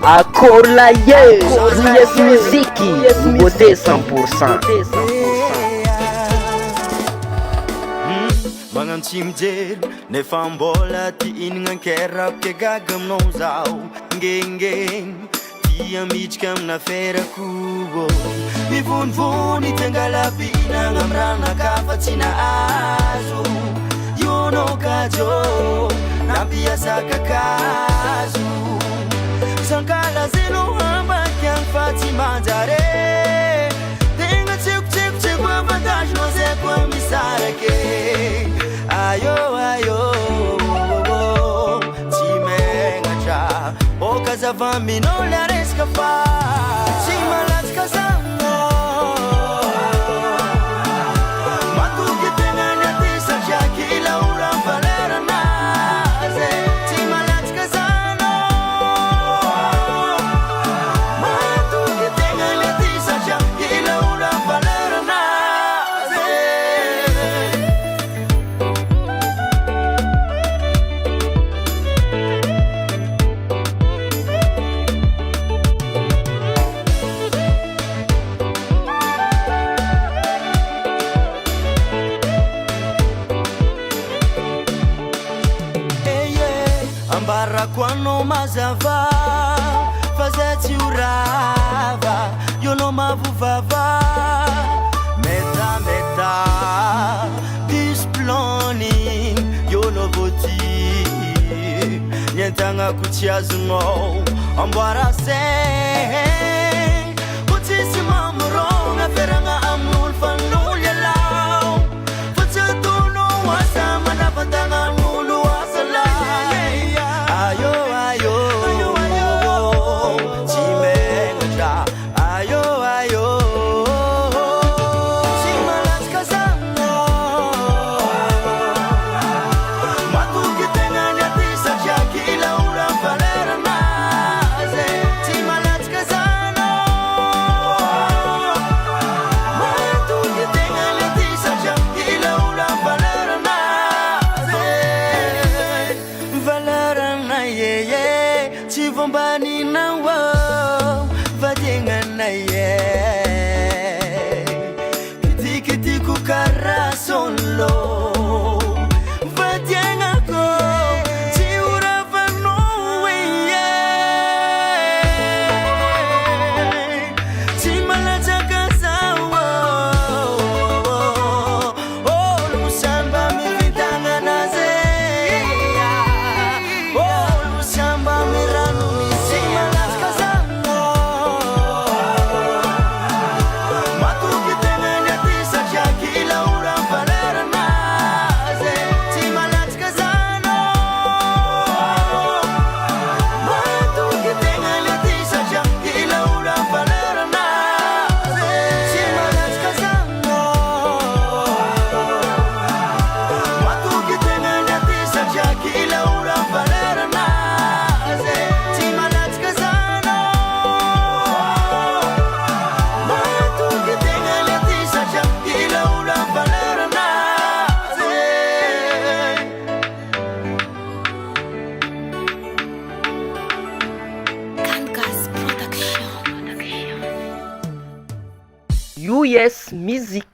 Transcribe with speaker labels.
Speaker 1: Akola yes muziki beauté 100%.
Speaker 2: Magnantsy mijery nefa mbola ty iningan-kera ke gaga aminao zao ngengeng tia midika amina ferako mivonivony tengalapinagna amy ranaka tsy nahazo ionao kajo nampiasa kakazo sankala zeno hambaky agny fa tsy manjare tegna tseko avantage no zay koa misarake ayo tsy megnatra okazava minao la resaka fa tsy malatsika zagno matoky tegna ny aty satria kila ora valeranazy tsy malatsika zagno matoky tegna ny aty satria kila ora valeranazy ambarako anao mazava fa zay tsy orava ionao mavovava meta displony ionao voty nientagnako tsy azonao amboara say ko tsisy mamorogna feragna amin'olo fa n'olo ialao fa tsy atonao asa manapatagnan'olo asa la ayo tsy megnatra ayo tsy malatsika zagno matoky tegna ny aty satria kila ora valeranazy tsy malatsika zagno matoky tegna ny aty satria kila ora valeranazy valerana tsy vombaninao vategnana kitikitiko karaha solo vategnako tsy oravanao tsy malatsaka zao olo samba mivintagnanazy olo samba miranony tsy malatsaka zagno matoky tegna ny aty satria kila ora valeranazy tsy malatsika zagno matoky tegna ny aty satria kila ora valeranazy tsy malatsika zagno matoky tegna ny aty satria kila ora valeranazy tsy malatsika zagno matoky tegna ny aty satria kila ora valeranazy
Speaker 3: Kangas Production.
Speaker 1: US Music.